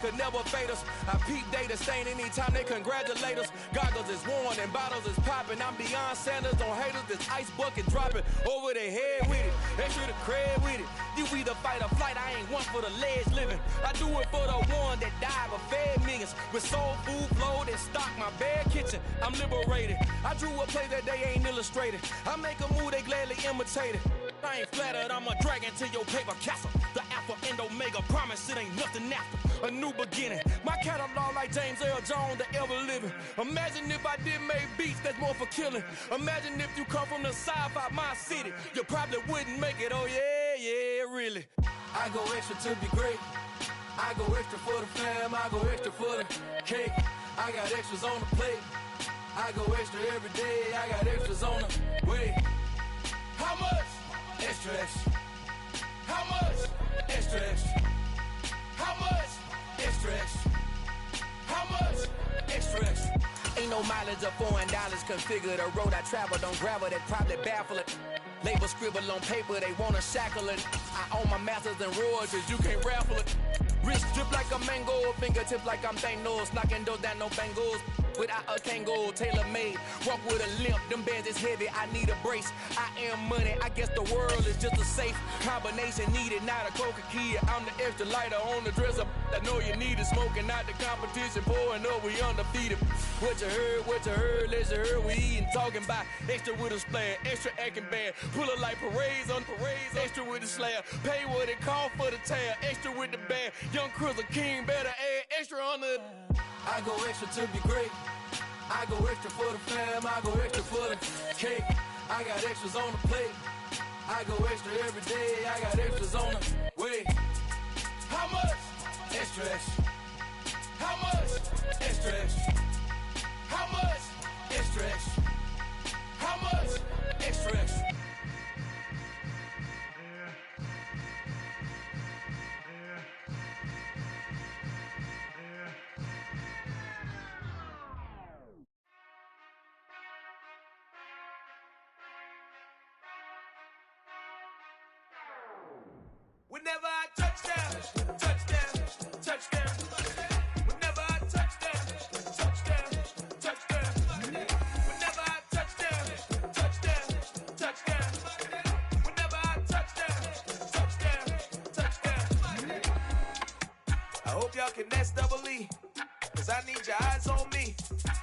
could never fade us. I peep data stain anytime they congratulate us. Goggles is worn and bottles is popping. I'm beyond Sanders on haters. This ice bucket dropping over their head with it. Extra the cred with it. You either fight or flight. I ain't one for the ledge living. I do it for the one that died but fed millions. With soul food flowed and stocked my bare kitchen. I'm liberated. I drew a play that they ain't illustrated. I make a move they gladly imitate it. I ain't flattered. I'm a dragon to your paper castle. The alpha and omega promise it ain't nothing after. A new beginning. My catalog like James Earl Jones, the ever living. Imagine if I did make beats that's more for killing. Imagine if you come from the sci-fi my city. You probably wouldn't make it. Oh yeah, really. I go extra to be great. I go extra for the fam. I go extra for the cake. I got extras on the plate. I go extra every day. I got extras on the way. How much? Extra, extra. How much? Extra, extra. How much? Extra, extra. How much? Extra, extra. Ain't no mileage of $4 configure the road I travel. Don't gravel that probably baffle it. Label scribble on paper, they wanna shackle it. I own my masters and royalties, you can't raffle it. Wrist drip like a mango, fingertips like I'm Thanos. Knocking those down, no bangles. Without a Kango, tailor-made. Walk with a limp, them bands is heavy, I need a brace. I am money, I guess the world is just a safe combination needed, not a coca key. I'm the extra lighter on the dresser. I know you need it, smoking out the competition, pouring up, we undefeated. What you heard, let's heard, we eating, talking about extra with a splash, extra acting bad. Pull it like parades on parades, extra with the slab. Pay what it cost for the tab, extra with the band. Young Cruiser King, better add extra on the. I go extra to be great. I go extra for the fam. I go extra for the cake. I got extras on the plate. I go extra every day. I got extras on the way. How much? Extra, extra. How much? Extra, extra. How much? Extra, extra. How much? Extra, extra. Whenever I touchdown, touchdown, touchdown. Whenever I touchdown, touchdown, touchdown. Whenever I touchdown, touchdown, touchdown. Whenever I touchdown, touchdown, touchdown. I hope y'all can nest double E, cause I need your eyes on me.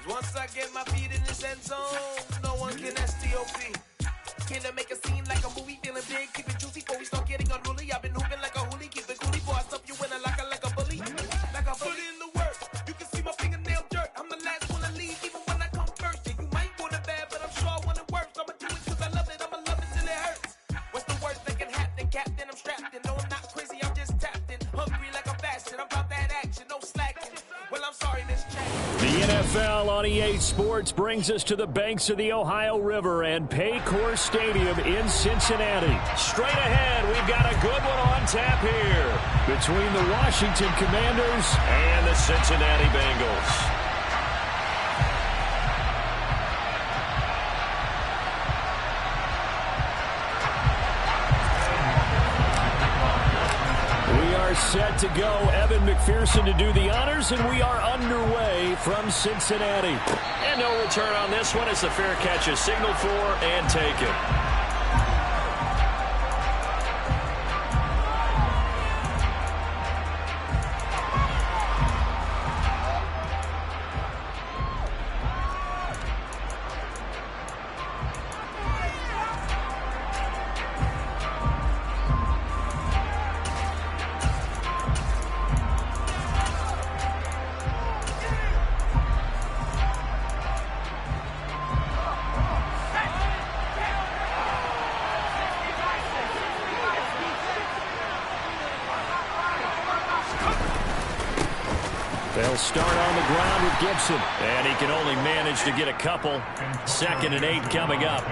Once I get my feet in this end zone, no one can STOP. Can I make a scene like a movie, feeling big, keep it juicy before we start getting unruly. I've been hooping like a hoolie, keep it coolie, before I stuff you in a locker like a bully. Like I put in the work, you can see my fingernail dirt. I'm the last one to leave, even when I come first. Yeah, you might want it bad, but I'm sure I want it worse. I'ma do it cause I love it, I'ma love it till it hurts. What's the worst that can happen, Captain? I'm strapped in, no I'm not crazy, I'm just tapped in. Hungry like I'm fasting, I'm about that action, no slacking. Well, I'm sorry, Miss Jack. The NFL on EA Sports brings us to the banks of the Ohio River and Paycor Stadium in Cincinnati. Straight ahead, we've got a good one on tap here between the Washington Commanders and the Cincinnati Bengals. Set to go. Evan McPherson to do the honors, and we are underway from Cincinnati. And no return on this one as the fair catch is signaled for and taken. They'll start on the ground with Gibson, and he can only manage to get a couple. 2nd and 8 coming up.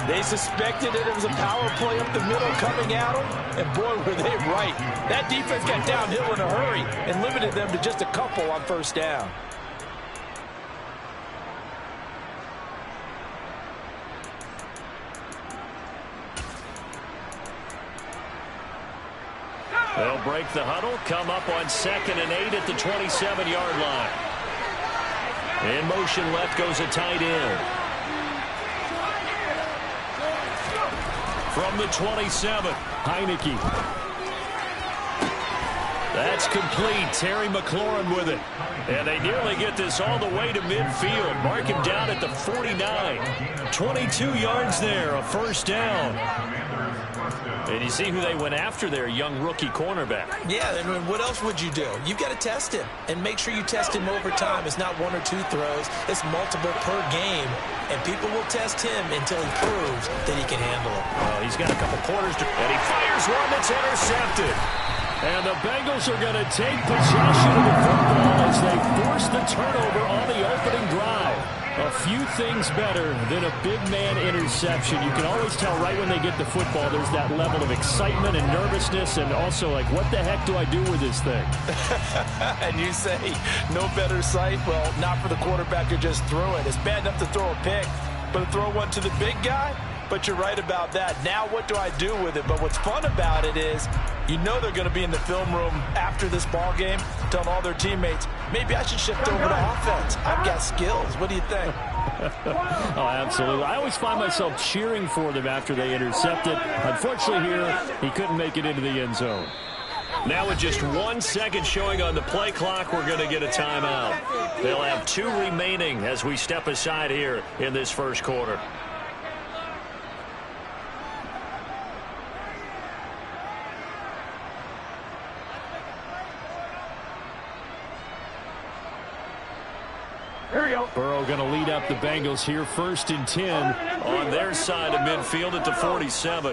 They suspected that it was a power play up the middle coming at them, and boy, were they right. That defense got downhill in a hurry and limited them to just a couple on first down. They'll break the huddle, come up on 2nd and 8 at the 27-yard line. In motion left goes a tight end. From the 27, Heineke. That's complete. Terry McLaurin with it. And they nearly get this all the way to midfield. Mark him down at the 49. 22 yards there, a first down. And you see who they went after there, young rookie cornerback. Yeah, I mean, what else would you do? You've got to test him. And make sure you test him over time. It's not 1 or 2 throws. It's multiple per game. And people will test him until he proves that he can handle it. Well, he's got a couple quarters to... And he fires one that's intercepted. And the Bengals are going to take possession of the football as they force the turnover on the opening drive. A few things better than a big man interception. You can always tell right when they get the football, there's that level of excitement and nervousness, and also like, what the heck do I do with this thing? And you say, no better sight? Well, not for the quarterback to just throw it. It's bad enough to throw a pick, but to throw one to the big guy? But you're right about that. Now what do I do with it? But what's fun about it is, you know they're going to be in the film room after this ball game telling all their teammates, maybe I should shift over to offense. I've got skills. What do you think? Oh, absolutely. I always find myself cheering for them after they intercept it. Unfortunately here, he couldn't make it into the end zone. Now with just 1 second showing on the play clock, we're going to get a timeout. They'll have 2 remaining as we step aside here in this first quarter. Burrow going to lead up the Bengals here, 1st and 10 on their side of midfield at the 47.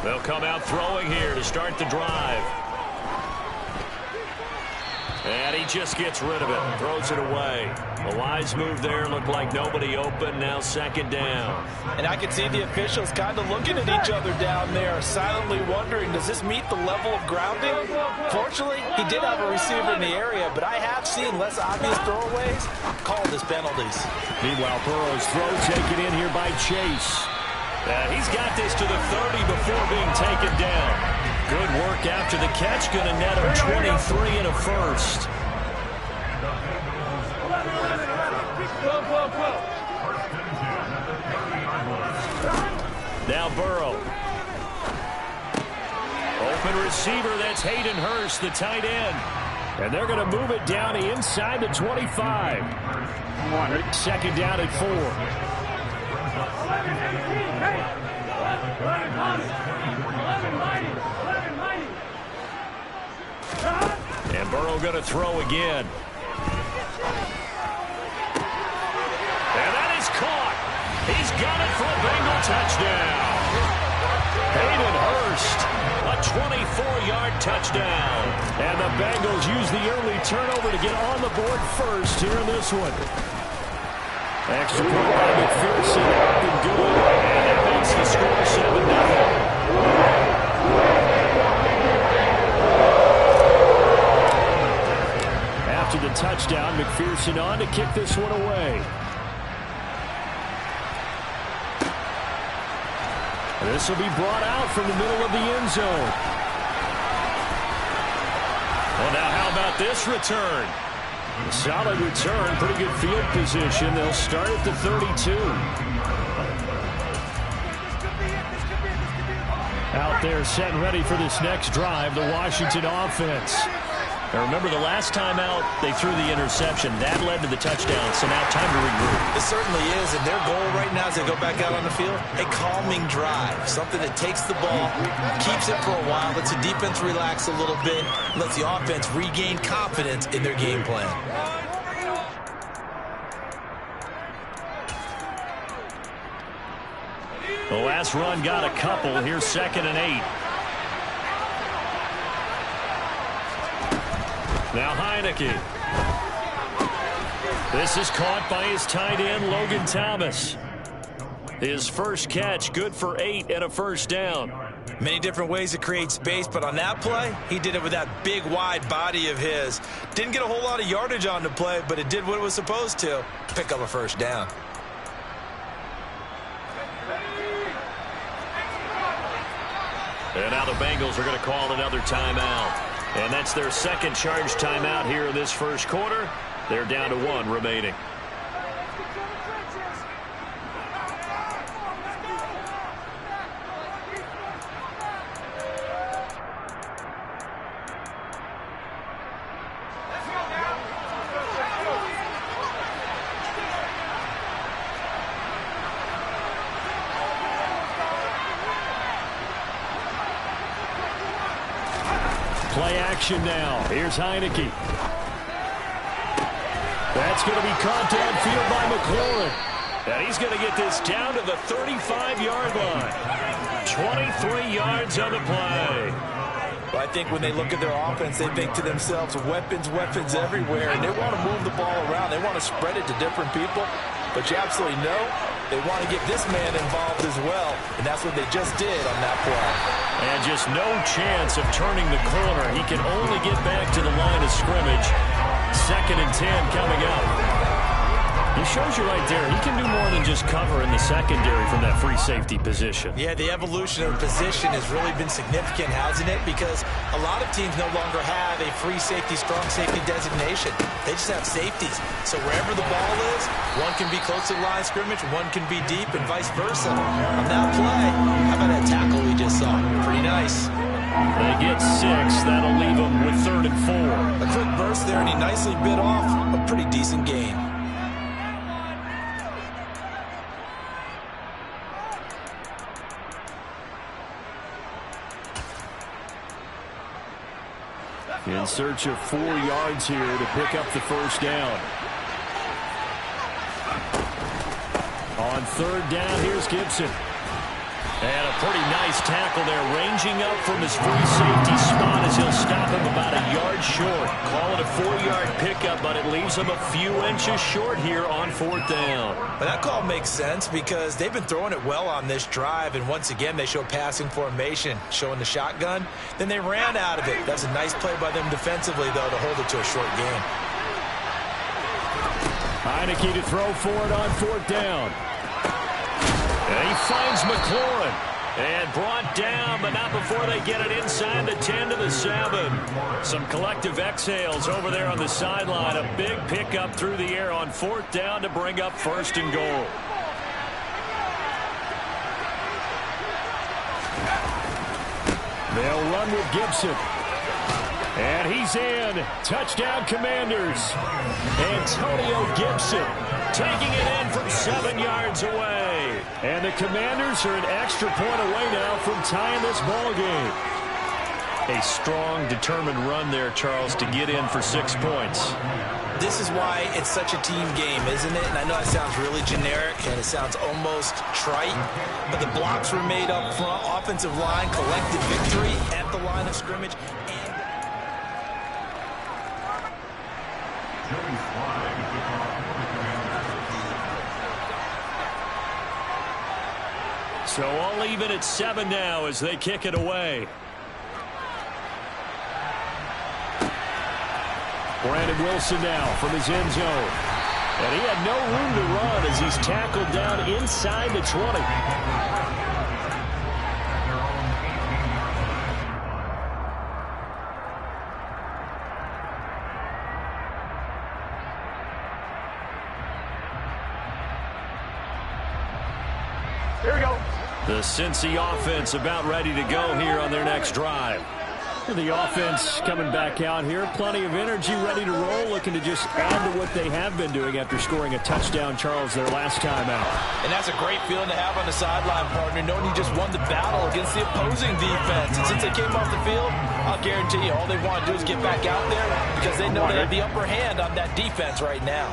They'll come out throwing here to start the drive. And he just gets rid of it, throws it away. A wise move there, looked like nobody open, now 2nd down. And I can see the officials kind of looking at each other down there, silently wondering, does this meet the level of grounding? Fortunately, he did have a receiver in the area, but I have seen less obvious throwaways called as penalties. Meanwhile, Burrow's throw taken in here by Chase. He's got this to the 30 before being taken down. Good work after the catch, going to net him 23 and a first. Now Burrow. Open receiver, that's Hayden Hurst, the tight end. And they're going to move it down inside the 25. 2nd down at 4. And Burrow going to throw again. And that is caught. He's got it for a Bengal touchdown. Hayden Hurst, a 24-yard touchdown. And the Bengals use the early turnover to get on the board first here in this one. Extra point by McPherson, up and good. And that makes the score 7-0. After the touchdown, McPherson on to kick this one away. This will be brought out from the middle of the end zone. Well, now how about this return? A solid return, pretty good field position. They'll start at the 32. Out there set and ready for this next drive, the Washington offense. Now remember, the last time out, they threw the interception. That led to the touchdown, so now time to regroup. It certainly is, and their goal right now as they go back out on the field, a calming drive. Something that takes the ball, keeps it for a while, lets the defense relax a little bit, lets the offense regain confidence in their game plan. The last run got a couple. Here's 2nd and 8. Now Heineke. This is caught by his tight end, Logan Thomas. His first catch, good for 8 and a first down. Many different ways to create space, but on that play, he did it with that big, wide body of his. Didn't get a whole lot of yardage on the play, but it did what it was supposed to, pick up a first down. And now the Bengals are going to call another timeout. And that's their second charge timeout here in this first quarter. They're down to 1 remaining. Play action now. Here's Heineke. That's going to be caught downfield by McLaurin. And he's going to get this down to the 35-yard line. 23 yards on the play. Well, I think when they look at their offense, they think to themselves, weapons, weapons everywhere. And they want to move the ball around. They want to spread it to different people. But you absolutely know they want to get this man involved as well. And that's what they just did on that play. And just no chance of turning the corner. He can only get back to the line of scrimmage. 2nd and 10 coming up. He shows you right there, he can do more than just cover in the secondary from that free safety position. Yeah, the evolution of the position has really been significant, hasn't it? Because a lot of teams no longer have a free safety, strong safety designation. They just have safeties. So wherever the ball is, one can be close to the line of scrimmage, one can be deep, and vice versa. On that play, how about that tackle we just saw? Pretty nice. They get 6. That'll leave them with 3rd and 4. A quick burst there, and he nicely bit off a pretty decent gain. In search of 4 yards here to pick up the first down. On 3rd down, here's Gibson. And a pretty nice tackle there, ranging up from his free safety spot as he'll stop him about a yard short. Call it a 4-yard pickup, but it leaves him a few inches short here on 4th down. But that call makes sense because they've been throwing it well on this drive, and once again they show passing formation, showing the shotgun. Then they ran out of it. That's a nice play by them defensively, though, to hold it to a short gain. Heineke to throw for it on 4th down. And he finds McLaurin. And brought down, but not before they get it inside the 10 to the 7. Some collective exhales over there on the sideline. A big pickup through the air on 4th down to bring up 1st and goal. They'll run with Gibson. And he's in. Touchdown, Commanders. Antonio Gibson taking it in from 7 yards away. And the Commanders are an extra point away now from tying this ball game. A strong, determined run there, Charles, to get in for 6 points. This is why it's such a team game, isn't it? And I know it sounds really generic and it sounds almost trite, but the blocks were made up front, offensive line, collective victory at the line of scrimmage. So all even at 7 now as they kick it away. Brandon Wilson now from his end zone. And he had no room to run as he's tackled down inside the 20. Here we go. The Cincy offense about ready to go here on their next drive. And the offense coming back out here. Plenty of energy, ready to roll, looking to just add to what they have been doing after scoring a touchdown, Charles, their last time out. And that's a great feeling to have on the sideline, partner, knowing you just won the battle against the opposing defense. And since they came off the field, I'll guarantee you all they want to do is get back out there because they know they have the upper hand on that defense right now.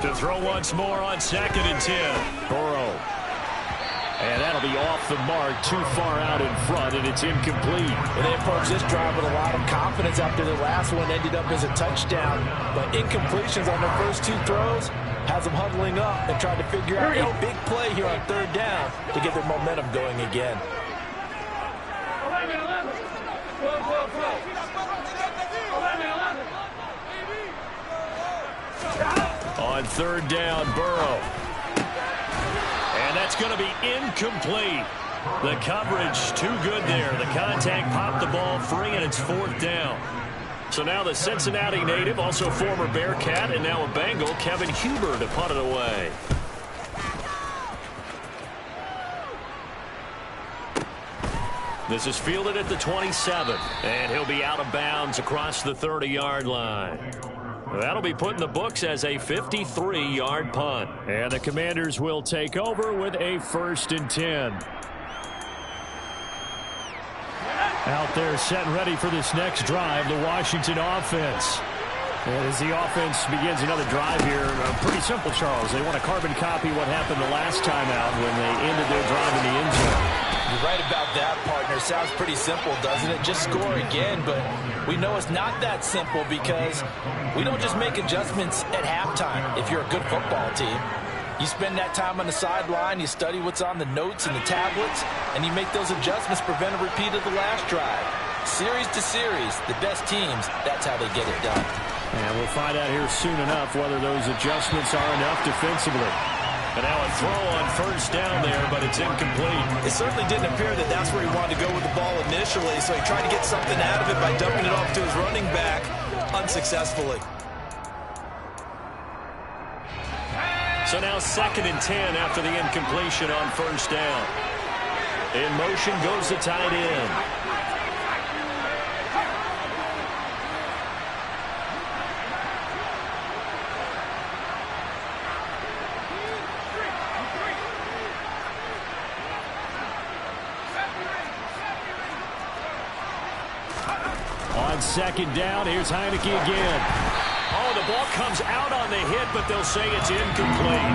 To throw once more on 2nd and 10. Burrow. And that'll be off the mark, too far out in front, and it's incomplete. Well, they approached this drive with a lot of confidence after the last one ended up as a touchdown. But incompletions on their first two throws has them huddling up and trying to figure out a big play here on third down to get their momentum going again. On third down, Burrow. And that's going to be incomplete. The coverage too good there. The contact popped the ball free, and it's fourth down. So now the Cincinnati native, also former Bearcat, and now a Bengal, Kevin Huber, to punt it away. This is fielded at the 27, and he'll be out of bounds across the 30-yard line. That'll be put in the books as a 53-yard punt. And the Commanders will take over with a 1st and 10. Out there set and ready for this next drive, the Washington offense. And as the offense begins another drive here, pretty simple, Charles. They want to carbon copy what happened the last time out when they ended their drive in the end zone. You're right about that, partner. Sounds pretty simple, doesn't it? Just score again, but we know it's not that simple because we don't just make adjustments at halftime. If you're a good football team, you spend that time on the sideline, you study what's on the notes and the tablets, and you make those adjustments, prevent a repeat of the last drive. Series to series, the best teams, that's how they get it done. And we'll find out here soon enough whether those adjustments are enough defensively. And now a throw on first down there, but it's incomplete. It certainly didn't appear that that's where he wanted to go with the ball initially, so he tried to get something out of it by dumping it off to his running back unsuccessfully. So now 2nd and 10 after the incompletion on first down. In motion goes the tight end. On 2nd down, here's Heineke again. Oh, the ball comes out on the hit, but they'll say it's incomplete.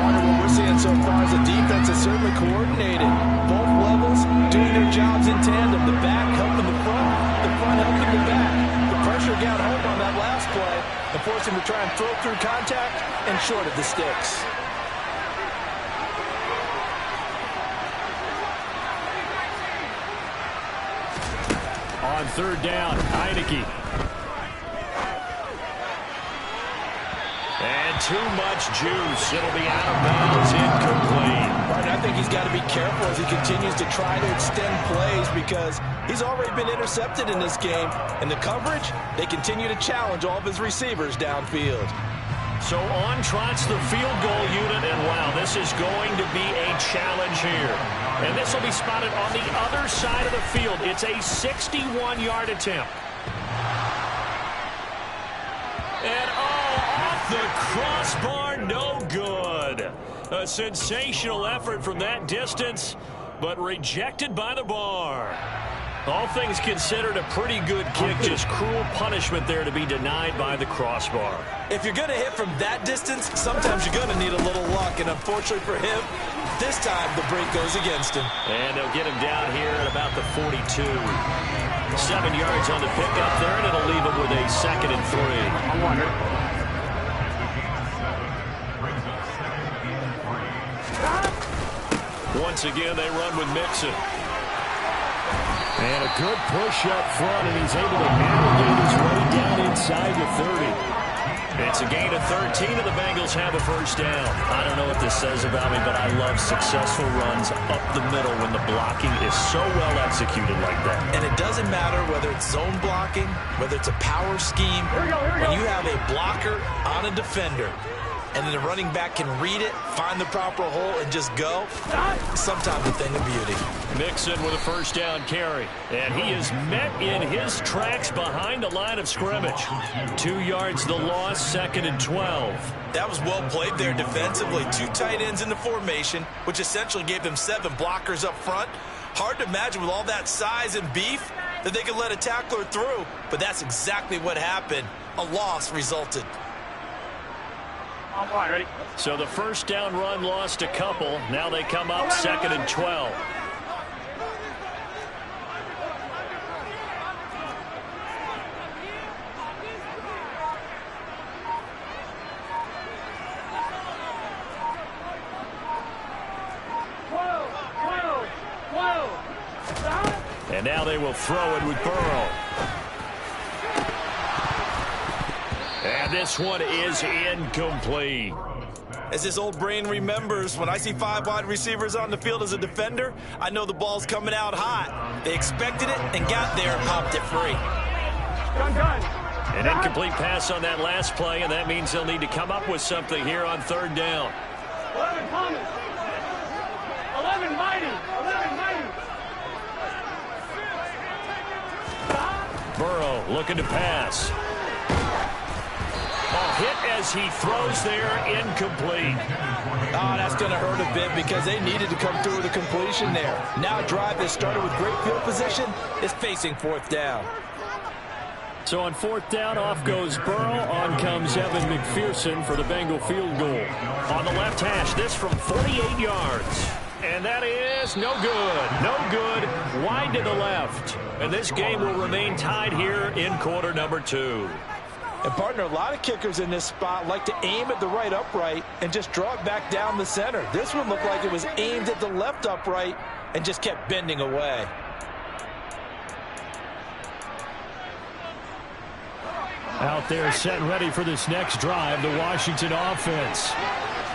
Part of what we're seeing so far is the defense is certainly coordinated. Both levels doing their jobs in tandem. The back helping the front helping the back. The pressure got home on that last play and forced him to try and throw through contact and short of the sticks. On third down, Heineke. And too much juice. It'll be out of bounds, incomplete. Right, I think he's got to be careful as he continues to try to extend plays because he's already been intercepted in this game. And the coverage, they continue to challenge all of his receivers downfield. So on trots the field goal unit, and wow, this is going to be a challenge here. And this will be spotted on the other side of the field. It's a 61-yard attempt. And off the crossbar, no good. A sensational effort from that distance, but rejected by the bar. All things considered, a pretty good kick, just cruel punishment there to be denied by the crossbar. If you're going to hit from that distance, sometimes you're going to need a little luck, and unfortunately for him, this time the break goes against him. And they'll get him down here at about the 42. 7 yards on the pickup there, and it'll leave him with a 2nd and 3. Once again, they run with Mixon. And a good push up front, and he's able to navigate his way down inside the 30. It's a gain of 13, and the Bengals have a first down. I don't know what this says about me, but I love successful runs up the middle when the blocking is so well executed like that. And it doesn't matter whether it's zone blocking, whether it's a power scheme. When you have a blocker on a defender, and then the running back can read it, find the proper hole, and just go, sometimes a thing of beauty. Mixon with a first down carry. And he is met in his tracks behind the line of scrimmage. 2 yards the loss, 2nd and 12. That was well played there defensively. 2 tight ends in the formation, which essentially gave them 7 blockers up front. Hard to imagine with all that size and beef that they could let a tackler through, but that's exactly what happened. A loss resulted. On line, ready? So the first down run lost a couple. Now they come up 2nd and 12. And now they will throw it with Burrow. And this one is incomplete. As this old brain remembers, when I see 5 wide receivers on the field as a defender, I know the ball's coming out hot. They expected it and got there and popped it free. An incomplete pass on that last play, and that means they'll need to come up with something here on 3rd down. 11 Thomas. 11 Mighty. 11 Mighty. Burrow looking to pass. Ball hit as he throws there, incomplete. Oh, that's going to hurt a bit because they needed to come through with a completion there. Now a drive that started with great field position is facing 4th down. So on 4th down, off goes Burrow. On comes Evan McPherson for the Bengal field goal. On the left hash, this from 48 yards. And that is no good. No good. Wide to the left. And this game will remain tied here in quarter number 2. And, partner, a lot of kickers in this spot like to aim at the right upright and just draw it back down the center. This one looked like it was aimed at the left upright and just kept bending away. Out there set and ready for this next drive, the Washington offense.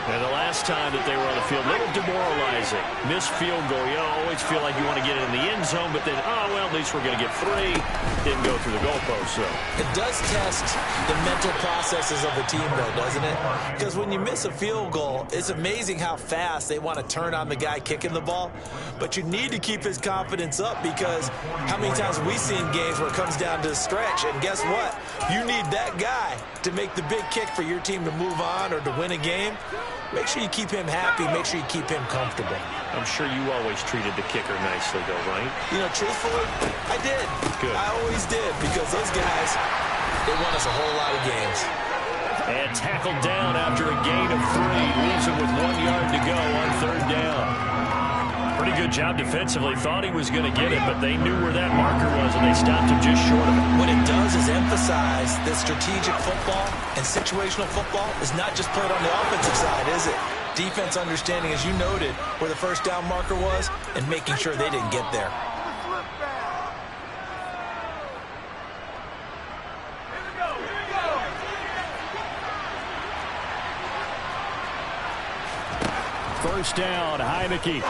And the last time that they were on the field, a little demoralizing. Missed field goal. You always feel like you want to get it in the end zone, but then, oh, well, at least we're going to get 3. Didn't go through the goalpost, so. It does test the mental processes of the team, though, doesn't it? Because when you miss a field goal, it's amazing how fast they want to turn on the guy kicking the ball. But you need to keep his confidence up because how many times have we seen games where it comes down to a stretch, and guess what? You need that guy to make the big kick for your team to move on or to win a game. Make sure you keep him happy. Make sure you keep him comfortable. I'm sure you always treated the kicker nicely, though, right? You know, truthfully, I did. Good. I always did because those guys, they won us a whole lot of games. And tackled down after a gain of 3. Leaves him with 1 yard to go on 3rd down. Pretty good job defensively. Thought he was going to get it, but they knew where that marker was, and they stopped him just short of it. What it does is emphasize that strategic football and situational football is not just played on the offensive side, is it? Defense understanding, as you noted, where the 1st down marker was and making sure they didn't get there. First down, Heineke.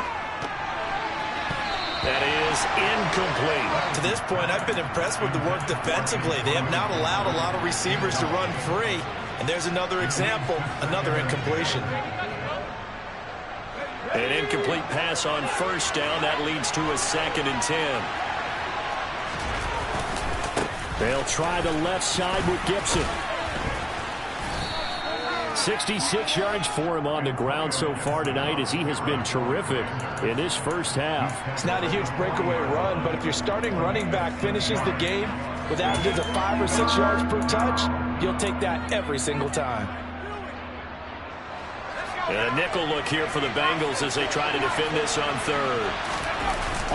That is incomplete. To this point, I've been impressed with the work defensively. They have not allowed a lot of receivers to run free. And there's another example, another incompletion. An incomplete pass on 1st down. That leads to a 2nd and 10. They'll try the left side with Gibson. 66 yards for him on the ground so far tonight as he has been terrific in this first half. It's not a huge breakaway run, but if your starting running back finishes the game with averages of 5 or 6 yards per touch, you'll take that every single time. And a nickel look here for the Bengals as they try to defend this on 3rd.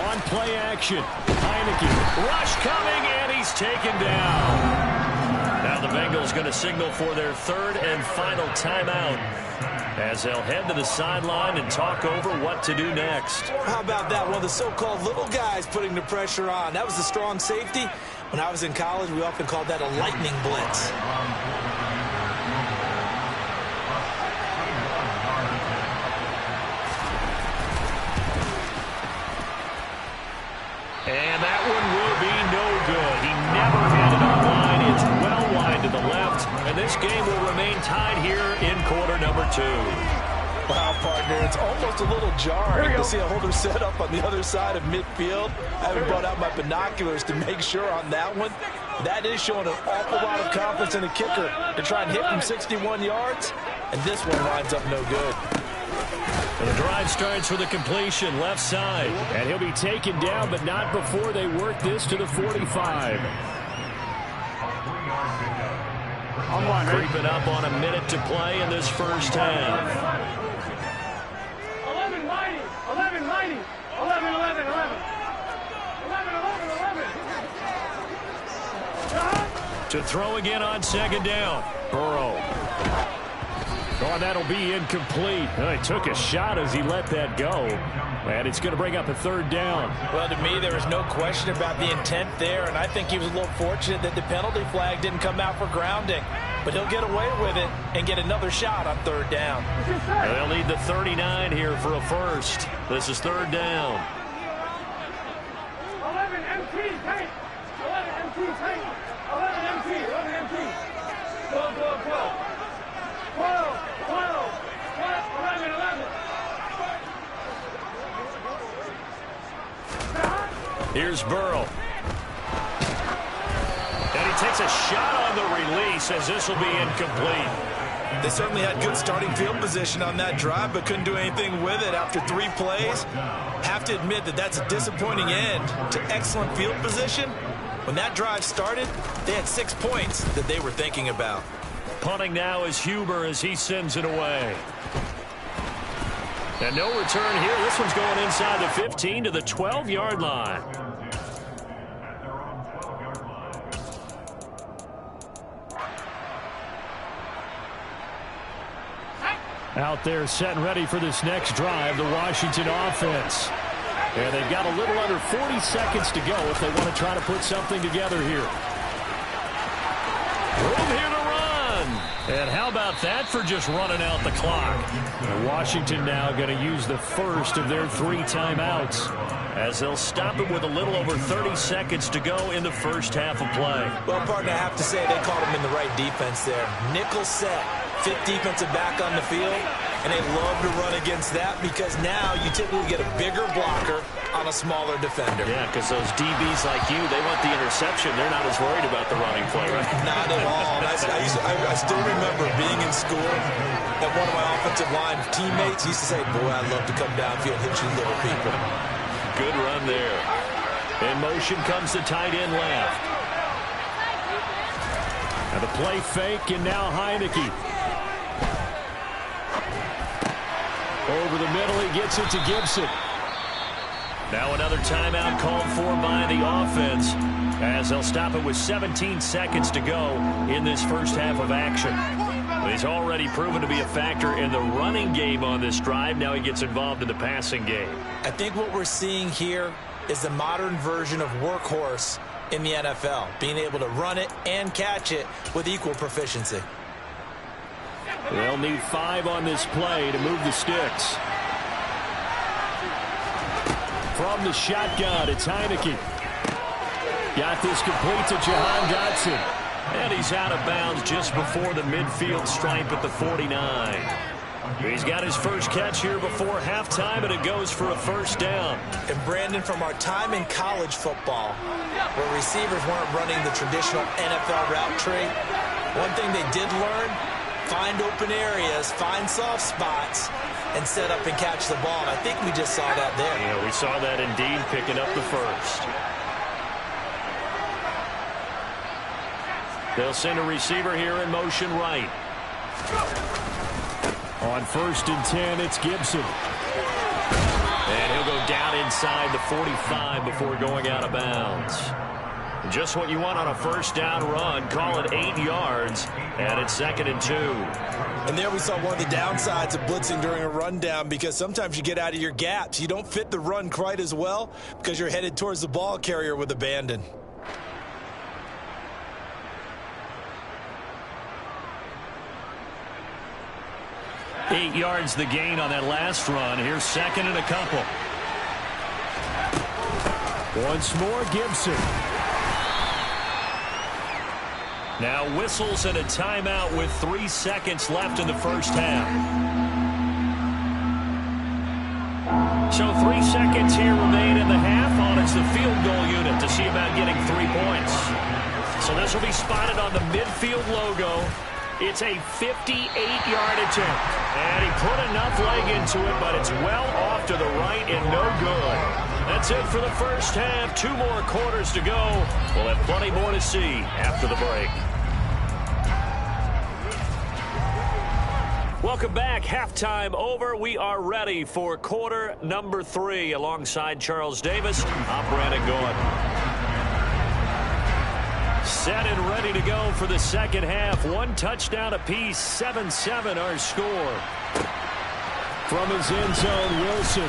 On play action, Heineke. Rush coming, and he's taken down. Now the Bengals going to signal for their 3rd and final timeout as they'll head to the sideline and talk over what to do next. How about that? One of the so-called little guys putting the pressure on. That was the strong safety. When I was in college, we often called that a lightning blitz. And that one will be no good. He never had it online. It's well wide to the left. And this game will remain tied here in quarter number 2. Wow, partner, it's almost a little jarring to see a holder set up on the other side of midfield. I haven't brought out my binoculars to make sure on that one. That is showing an awful lot of confidence in the kicker to try and hit from 61 yards. And this one winds up no good. And the drive starts with a completion left side. And he'll be taken down, but not before they work this to the 45. Creeping up on a minute to play in this first half. 11 mighty. 11 mighty. 11, 11, 11. 11, 11, 11. To throw again on second down. Burrow. Oh, that'll be incomplete. He took a shot as he let that go. And it's going to bring up a third down. Well, to me, there was no question about the intent there, and I think he was a little fortunate that the penalty flag didn't come out for grounding. But he'll get away with it and get another shot on third down. And they'll need the 39 here for a first. This is third down. 11 MT, tank. 11 MT, tank. 11 MT, 11 MT. 12, 12, 12. 12, 12, 11, 11. Here's Burrow. And he takes a shot on the release as this will be incomplete. They certainly had good starting field position on that drive, but couldn't do anything with it after 3 plays. Have to admit that that's a disappointing end to excellent field position. When that drive started, they had 6 points that they were thinking about. Punting now is Huber as he sends it away. And no return here. This one's going inside the 15 to the 12-yard line. Out there set and ready for this next drive, the Washington offense. And they've got a little under 40 seconds to go if they want to try to put something together here. Room here to run. And how about that for just running out the clock? And Washington now going to use the first of their 3 timeouts as they'll stop it with a little over 30 seconds to go in the first half of play. Well, partner, I have to say they caught him in the right defense there. Nickel set, 5th defensive back on the field, and they love to run against that because now you typically get a bigger blocker on a smaller defender. Yeah, because those DBs like you, they want the interception. They're not as worried about the running play, right? Not at all. I still remember being in school and one of my offensive line teammates used to say, boy, I'd love to come downfield and hit you little people. Good run there. In motion comes the tight end left. And the play fake, and now Heineke. Over the middle, he gets it to Gibson. Now another timeout called for by the offense as they'll stop it with 17 seconds to go in this first half of action. He's already proven to be a factor in the running game on this drive. Now he gets involved in the passing game. I think what we're seeing here is the modern version of workhorse in the NFL, being able to run it and catch it with equal proficiency. They'll need 5 on this play to move the sticks. From the shotgun, it's Heineke. Got this complete to Jahan Dotson. And he's out of bounds just before the midfield stripe at the 49. He's got his first catch here before halftime, and it goes for a first down. And Brandon, from our time in college football, where receivers weren't running the traditional NFL route tree, one thing they did learn, find open areas, find soft spots, and set up and catch the ball. And I think we just saw that there. Yeah, we saw that indeed, picking up the first. They'll send a receiver here in motion right. On 1st and 10, it's Gibson. And he'll go down inside the 45 before going out of bounds. Just what you want on a first down run. Call it 8 yards, and it's 2nd and 2. And there we saw one of the downsides of blitzing during a rundown, because sometimes you get out of your gaps. You don't fit the run quite as well because you're headed towards the ball carrier with abandon. Eight yards the gain on that last run. Here's 2nd and a couple. Once more, Gibson. Now whistles and a timeout with 3 seconds left in the first half. So 3 seconds here remain in the half. On it's the field goal unit to see about getting 3 points. So this will be spotted on the midfield logo. It's a 58-yard attempt. And he put enough leg into it, but it's well off to the right and no good. That's it for the first half. 2 more quarters to go. We'll have plenty more to see after the break. Welcome back. Halftime over. We are ready for quarter number 3. Alongside Charles Davis, I'm Brandon Gould. Set and ready to go for the second half. 1 touchdown apiece. 7-7 our score. From his end zone, Wilson.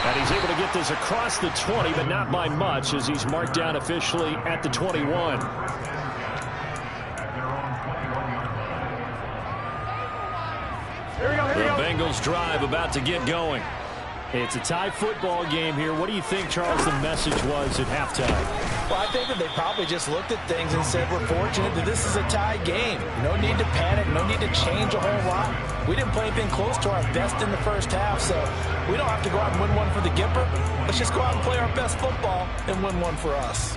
And he's able to get this across the 20, but not by much as he's marked down officially at the 21. The Bengals drive about to get going. It's a tie football game here. What do you think, Charles, the message was at halftime? Well, I think that they probably just looked at things and said, we're fortunate that this is a tie game. No need to panic. No need to change a whole lot. We didn't play anything close to our best in the first half, so we don't have to go out and win one for the Gipper. Let's just go out and play our best football and win one for us.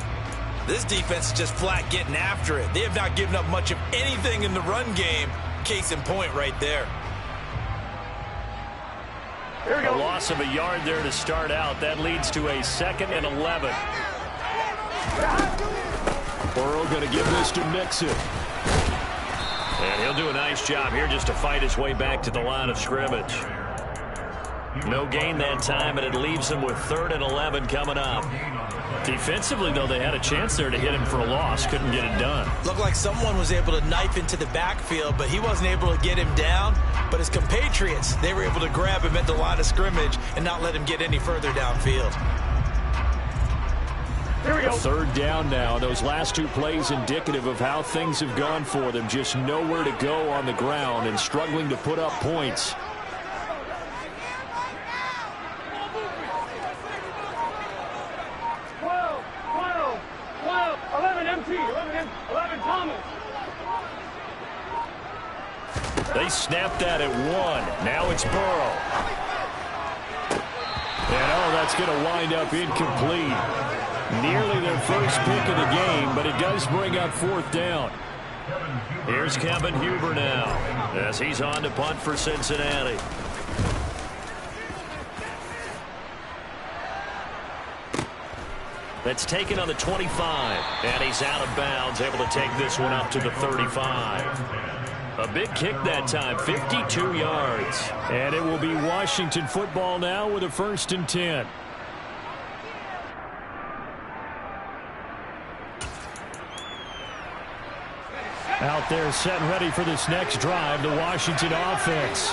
This defense is just flat getting after it. They have not given up much of anything in the run game. Case in point right there. A loss of a yard there to start out. That leads to a 2nd and 11. Burrow going to give this to Mixon. And he'll do a nice job here just to fight his way back to the line of scrimmage. No gain that time, and it leaves him with 3rd and 11 coming up. Defensively, though, they had a chance there to hit him for a loss. Couldn't get it done. Looked like someone was able to knife into the backfield, but he wasn't able to get him down. But his compatriots, they were able to grab him at the line of scrimmage and not let him get any further downfield. Here we go. 3rd down now. Those last 2 plays indicative of how things have gone for them. Just nowhere to go on the ground and struggling to put up points. They snapped that at 1. Now it's Burrow. And, that's going to wind up incomplete. Nearly their first pick of the game, but it does bring up 4th down. Here's Kevin Huber now as he's on to punt for Cincinnati. That's taken on the 25, and he's out of bounds, able to take this one up to the 35. A big kick that time, 52 yards. And it will be Washington football now with a 1st and 10. Out there set and ready for this next drive, the Washington offense.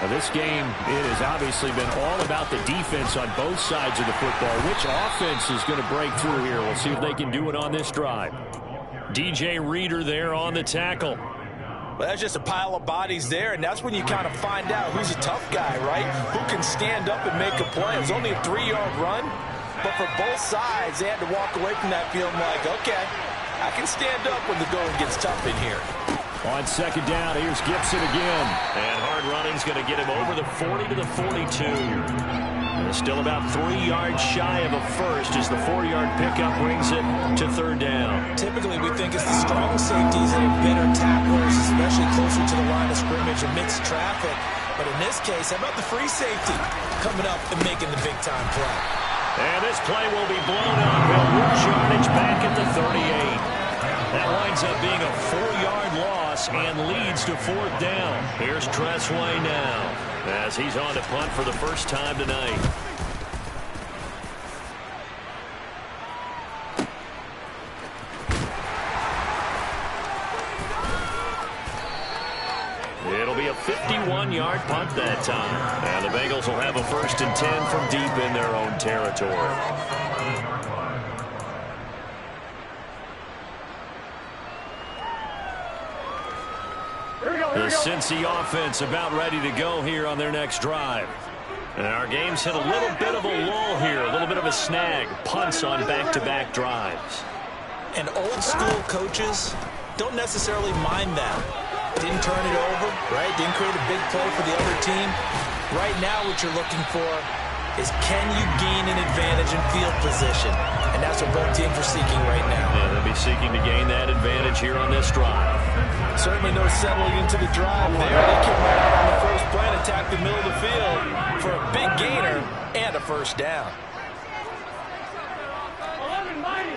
Now this game, it has obviously been all about the defense on both sides of the football. Which offense is going to break through here? We'll see if they can do it on this drive. DJ Reader there on the tackle. Well, that's just a pile of bodies there, and that's when you kind of find out who's a tough guy, right? Who can stand up and make a play. It was only a 3-yard run, but for both sides, they had to walk away from that feeling like, okay, I can stand up when the going gets tough in here. On 2nd down, here's Gibson again. And hard running's going to get him over the 40 to the 42. Still about 3 yards shy of a first as the 4-yard pickup brings it to 3rd down. Typically, we think it's the strong safeties that are better tacklers, especially closer to the line of scrimmage amidst traffic. But in this case, how about the free safety coming up and making the big-time play? And this play will be blown up. He'll lose yardage back at the 38. That winds up being a 4-yard loss and leads to 4th down. Here's Tressway now as he's on to punt for the first time tonight. It'll be a 51-yard punt that time. And the Bengals will have a 1st and 10 from deep in their own territory. The Cincy offense about ready to go here on their next drive. And our game's hit a little bit of a lull here, a little bit of a snag. Punts on back-to-back drives. And old-school coaches don't necessarily mind that. Didn't turn it over, right? Didn't create a big play for the other team. Right now what you're looking for is can you gain an advantage in field position? And that's what both teams are seeking right now. Yeah, they'll be seeking to gain that advantage here on this drive. Certainly no settling into the drive there. They came right out on the first play and attacked the middle of the field for a big gainer and a 1st down. 11, 11.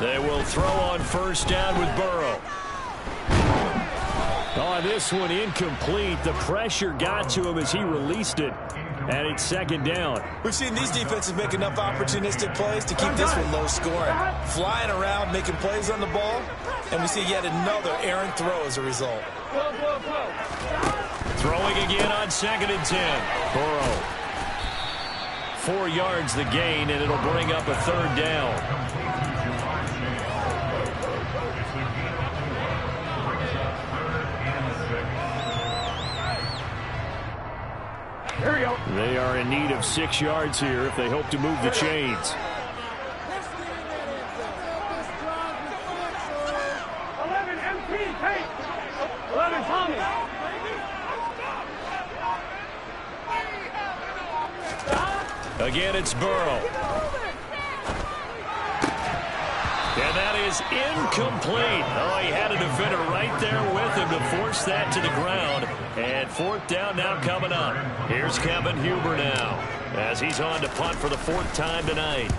They will throw on first down with Burrow. Oh, this one incomplete. The pressure got to him as he released it. And it's second down. We've seen these defenses make enough opportunistic plays to keep this one low scoring. Flying around, making plays on the ball. And we see yet another errant throw as a result. Throwing again on 2nd and 10. Burrow. 4 yards the gain, and it'll bring up a third down. Here we go. They are in need of 6 yards here if they hope to move the chains. 11 MT, take. 11 Tommy. Again, it's Burrow. And that is incomplete. Oh, he had a defender right there with him to force that to the ground. And 4th down now coming up. Here's Kevin Huber now as he's on to punt for the 4th time tonight.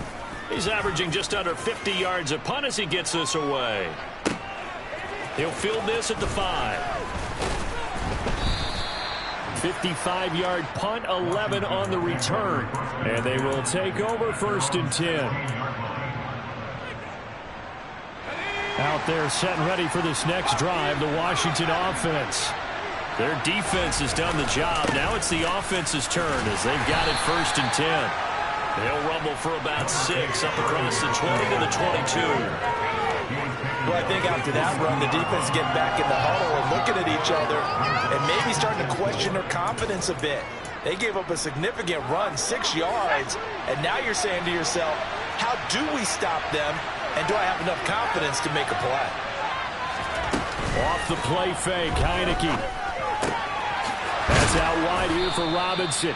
He's averaging just under 50 yards a punt as he gets this away. He'll field this at the 5. 55-yard punt, 11 on the return. And they will take over 1st and 10. Out there set and ready for this next drive, the Washington offense. Their defense has done the job. Now it's the offense's turn as they've got it 1st and 10. They'll rumble for about 6 up across the 20 to the 22. Well, I think after that run, the defense get back in the huddle and looking at each other and maybe starting to question their confidence a bit. They gave up a significant run, 6 yards, and now you're saying to yourself, how do we stop them, and do I have enough confidence to make a play? Off the play fake, Heineke. That's out wide here for Robinson.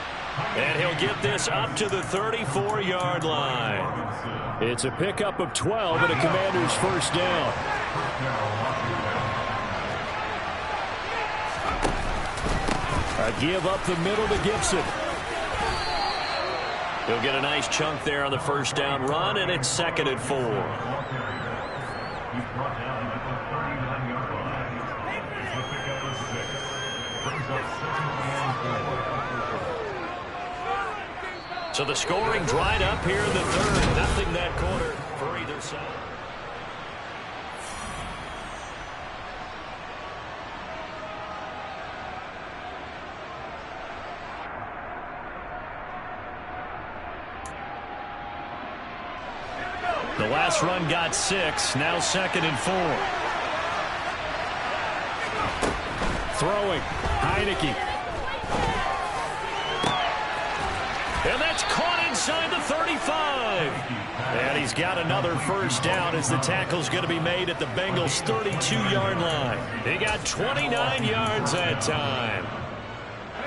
And he'll get this up to the 34-yard line. It's a pickup of 12 and a Commander's 1st down. A give up the middle to Gibson. He'll get a nice chunk there on the 1st down run, and it's 2nd and 4. So the scoring dried up here in the 3rd. Nothing that quarter for either side. The last run got 6. Now 2nd and 4. Throwing. Heineke. And that's caught inside the 35. And he's got another 1st down as the tackle's going to be made at the Bengals' 32-yard line. He got 29 yards that time.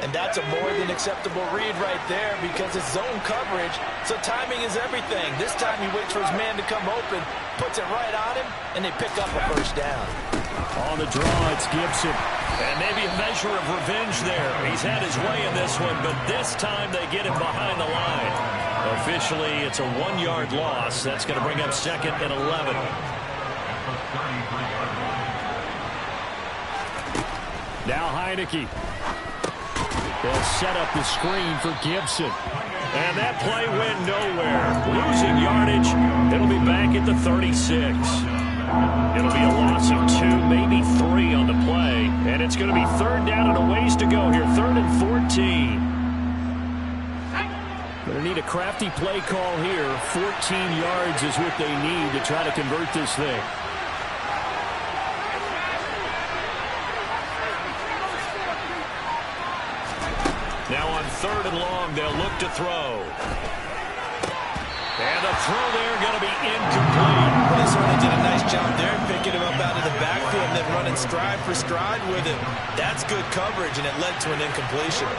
And that's a more than acceptable read right there because it's zone coverage, so timing is everything. This time he waits for his man to come open, puts it right on him, and they pick up a 1st down. On the draw, it's Gibson. And maybe a measure of revenge there. He's had his way in this one, but this time they get him behind the line. Officially, it's a 1-yard loss. That's going to bring up 2nd and 11. Now Heineke. They'll set up the screen for Gibson. And that play went nowhere. Losing yardage. It'll be back at the 36. It'll be a loss of 2, maybe 3 on the play. And it's going to be 3rd down and a ways to go here. 3rd and 14. Going to need a crafty play call here. 14 yards is what they need to try to convert this thing. Now on 3rd and long, they'll look to throw. And the throw there going to be incomplete. Minnesota did a nice job there picking him up out of the backfield and then running stride for stride with him. That's good coverage, and it led to an incompletion.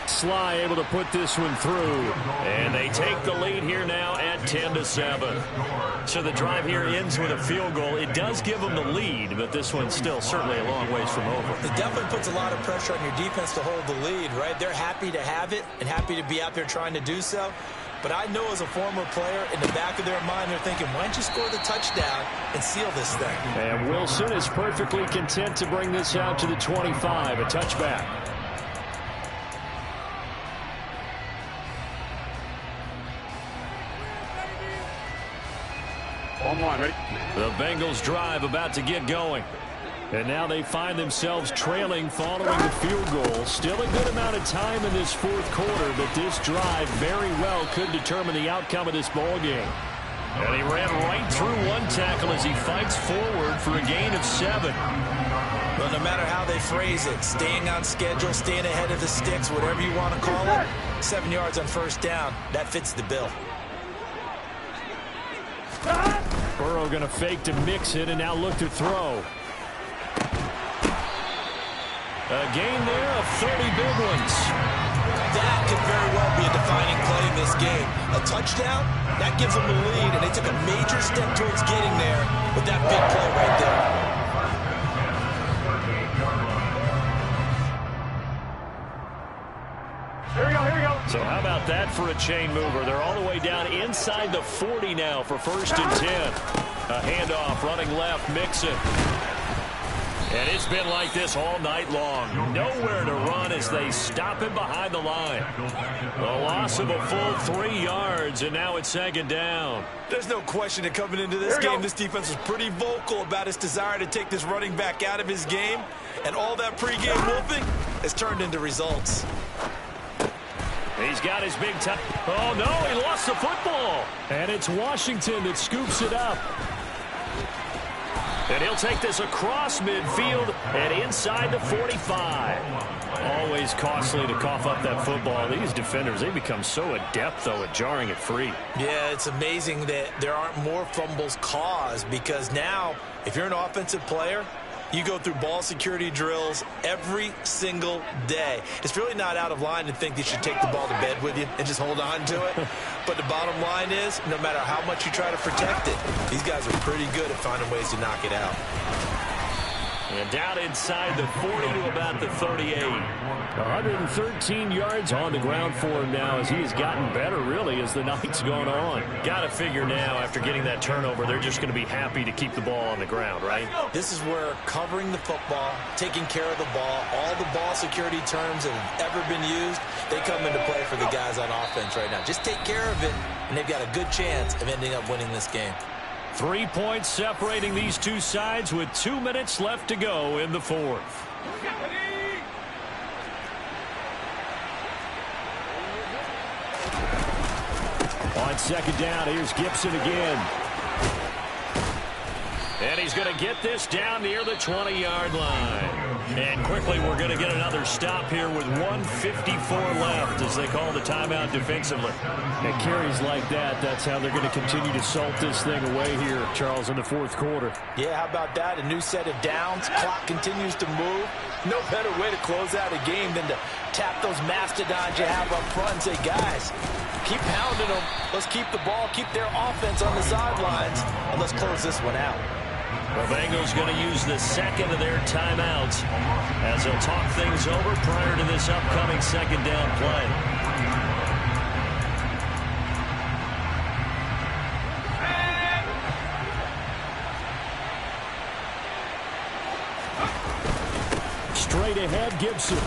Sly able to put this one through. And they take the lead here now at 10-7. So the drive here ends with a field goal. It does give them the lead, but this one's still certainly a long ways from over. It definitely puts a lot of pressure on your defense to hold the lead, right? They're happy to have it and happy to be out there trying to do so. But I know as a former player, in the back of their mind, they're thinking, why don't you score the touchdown and seal this thing? And Wilson is perfectly content to bring this out to the 25, a touchback. Ready? The Bengals drive about to get going. And now they find themselves trailing following the field goal. Still a good amount of time in this fourth quarter, but this drive very well could determine the outcome of this ball game. And he ran right through one tackle as he fights forward for a gain of 7. Well, no matter how they phrase it, staying on schedule, staying ahead of the sticks, whatever you want to call it, 7 yards on first down, that fits the bill. Burrow going to fake to mix it and now look to throw. A gain there of 30 big ones. That could very well be a defining play in this game. A touchdown, that gives them the lead, and they took a major step towards getting there with that big play right there. Here we go. So how about that for a chain mover? They're all the way down inside the 40 now for 1st and 10. A handoff, running left, Mixon. And it's been like this all night long. Nowhere to run as they stop him behind the line. The loss of a full 3 yards, and now it's 2nd down. There's no question that coming into this game, this defense was pretty vocal about its desire to take this running back out of his game. And all that pregame wolfing has turned into results. He's got his big time. Oh, no, he lost the football. And it's Washington that scoops it up. And he'll take this across midfield and inside the 45. Always costly to cough up that football. These defenders, they become so adept, though, at jarring it free. Yeah, it's amazing that there aren't more fumbles caused, because now, if you're an offensive player, you go through ball security drills every single day. It's really not out of line to think that you should take the ball to bed with you and just hold on to it. But the bottom line is, no matter how much you try to protect it, these guys are pretty good at finding ways to knock it out. And down inside the 40 to about the 38. 113 yards on the ground for him now as he has gotten better, really, as the night's gone on. Got to figure now, after getting that turnover, they're just going to be happy to keep the ball on the ground, right? This is where covering the football, taking care of the ball, all the ball security terms that have ever been used, they come into play for the guys on offense right now. Just take care of it, and they've got a good chance of ending up winning this game. 3 points separating these two sides with 2 minutes left to go in the fourth. On 2nd down, here's Gibson again. And he's going to get this down near the 20-yard line. And quickly, we're going to get another stop here with 1:54 left as they call the timeout defensively. And carries like that, that's how they're going to continue to salt this thing away here, Charles, in the fourth quarter. Yeah, how about that? A new set of downs. Clock continues to move. No better way to close out a game than to tap those mastodons you have up front and say, guys, keep pounding them. Let's keep the ball, keep their offense on the sidelines, and let's close this one out. The Bengals going to use the second of their timeouts as they'll talk things over prior to this upcoming 2nd down play. Straight ahead, Gibson.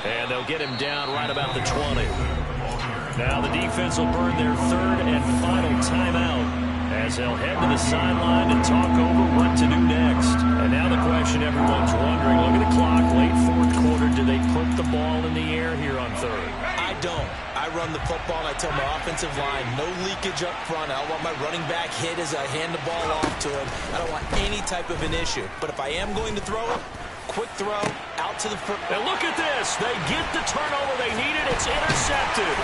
And they'll get him down right about the 20. Now the defense will burn their 3rd and final timeout as they'll head to the sideline and talk over what to do next. And now the question everyone's wondering, look at the clock, late fourth quarter, do they put the ball in the air here on 3rd? I don't. I run the football and I tell my offensive line, no leakage up front. I don't want my running back hit as I hand the ball off to him. I don't want any type of an issue. But if I am going to throw it, quick throw, out to the front. And look at this. They get the turnover they needed. It's intercepted.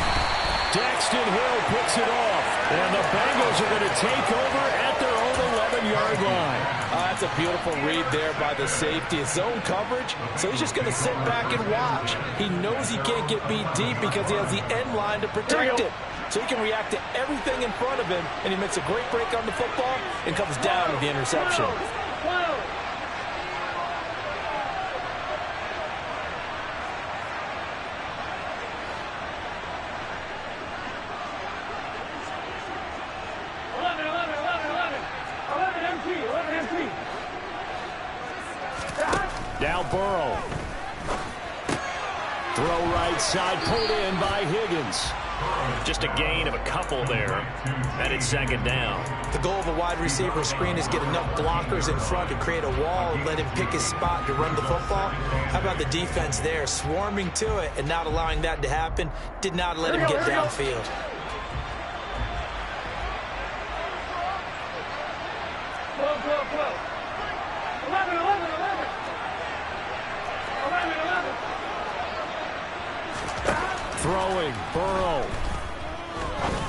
Daxton Hill picks it off. And the Bengals are going to take over at their own 11-yard line. That's a beautiful read there by the safety. It's zone coverage, so he's just going to sit back and watch. He knows he can't get beat deep because he has the end line to protect it. So he can react to everything in front of him, and he makes a great break on the football and comes down with the interception. Now Burrow. Throw right side, pulled in by Higgins. Just a gain of a couple there, and it's second down. The goal of a wide receiver screen is get enough blockers in front to create a wall and let him pick his spot to run the football. How about the defense there, swarming to it and not allowing that to happen? Did not let him get downfield. Go. 11. 11. Throwing, Burrow.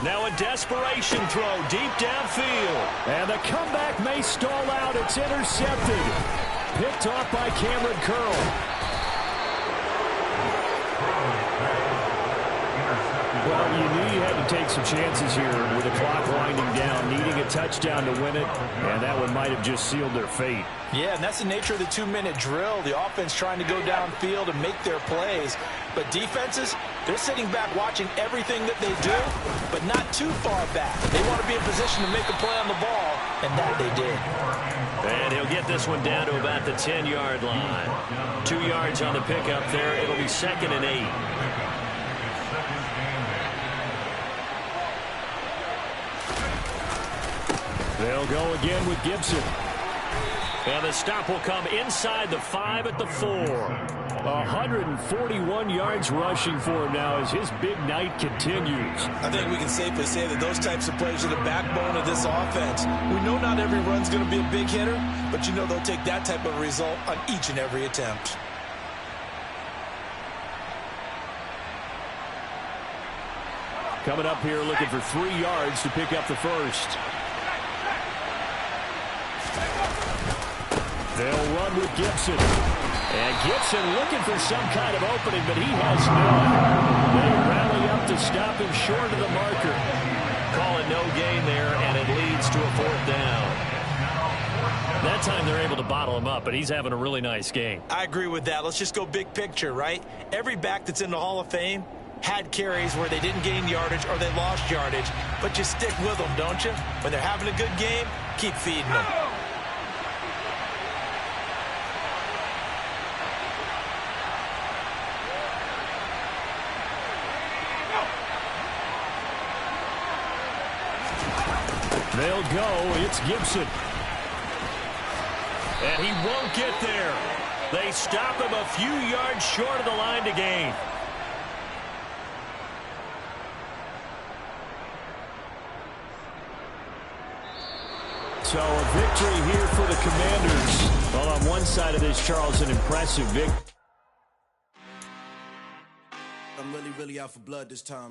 Now a desperation throw deep downfield. And the comeback may stall out. It's intercepted. Picked off by Cameron Curl. Well, you knew you had to take some chances here with the clock winding down, needing a touchdown to win it, and that one might have just sealed their fate. Yeah, and that's the nature of the 2-minute drill. The offense trying to go downfield and make their plays. But defenses, they're sitting back watching everything that they do, but not too far back. They want to be in position to make a play on the ball, and that they did. And he'll get this one down to about the 10-yard line. 2 yards on the pickup there. It'll be 2nd and 8. They'll go again with Gibson. And the stop will come inside the 5 at the 4. 141 yards rushing for him now as his big night continues. I think we can safely say that those types of plays are the backbone of this offense. We know not every run's going to be a big hitter, but you know they'll take that type of result on each and every attempt. Coming up here looking for 3 yards to pick up the first. They'll run with Gibson. And Gibson looking for some kind of opening, but he has none. They rally up to stop him short of the marker. Call it no gain there, and it leads to a 4th down. That time they're able to bottle him up, but he's having a really nice game. I agree with that. Let's just go big picture, right? Every back that's in the Hall of Fame had carries where they didn't gain yardage or they lost yardage, but you stick with them, don't you? When they're having a good game, keep feeding them. They'll go. It's Gibson. And he won't get there. They stop him a few yards short of the line to gain. So a victory here for the Commanders. Well, on one side of this, Charles, an impressive victory. I'm really out for blood this time.